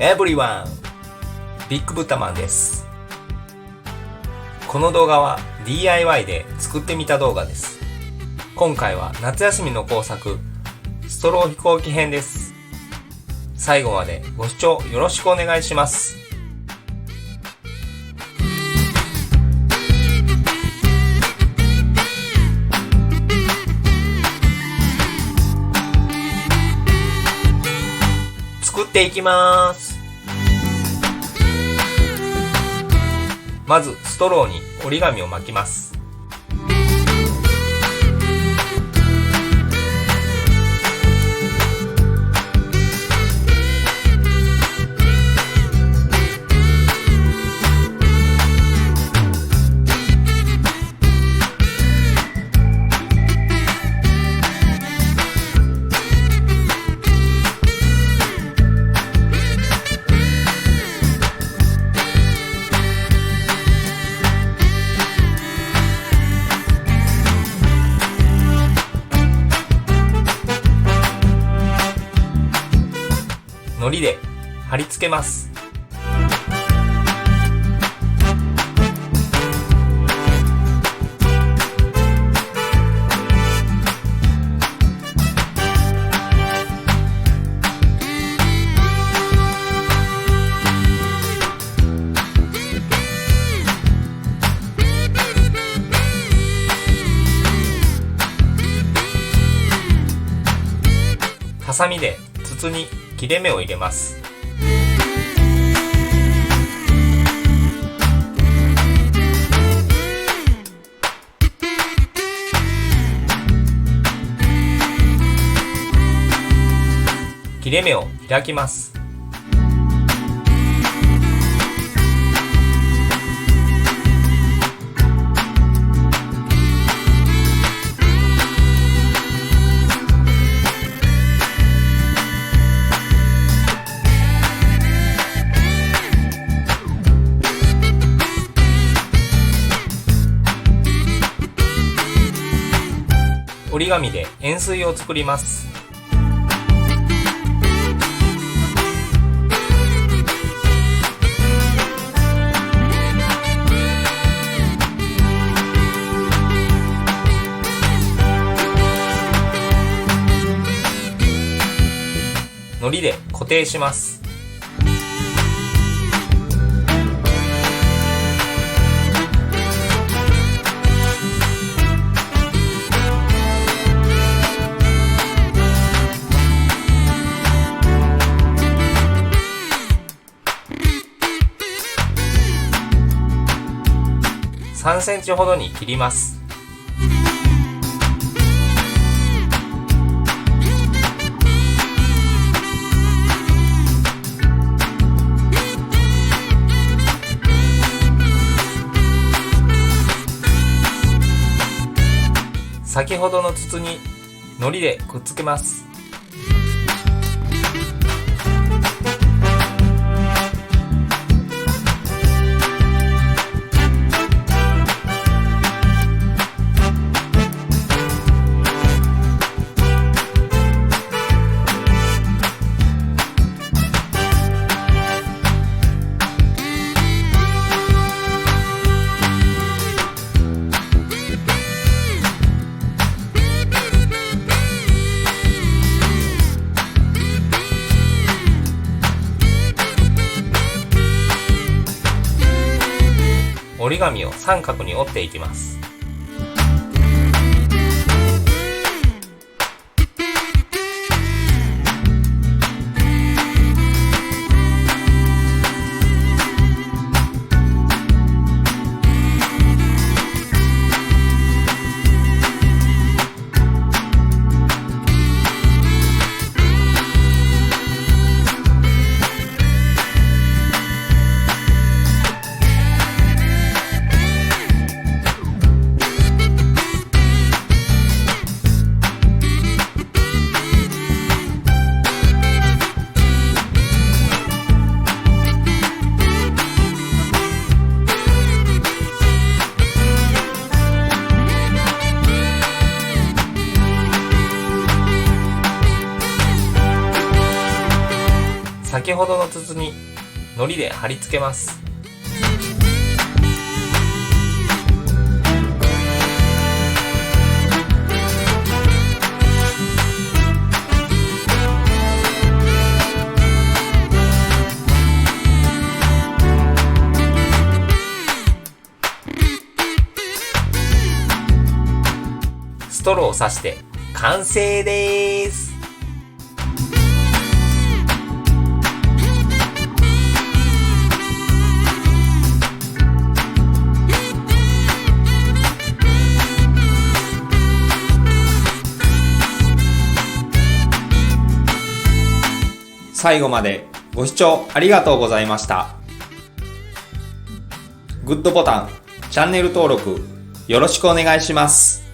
everyone! ビッグブタマンです。この動画は DIY で作ってみた動画です。今回は夏休みの工作ストロー飛行機編です。最後までご視聴よろしくお願いします。作っていきます。まずストローに折り紙を巻きます。糊で貼り付けます。ハサミで筒に切れ目を入れます。切れ目を開きます。折り紙で円錐を作ります。糊で固定します。3センチほどに切ります。先ほどの筒に糊でくっつけます。折り紙を三角に折っていきます。先ほどの筒に糊で貼り付けます。ストローを刺して完成です。最後までご視聴ありがとうございました。グッドボタン、チャンネル登録よろしくお願いします。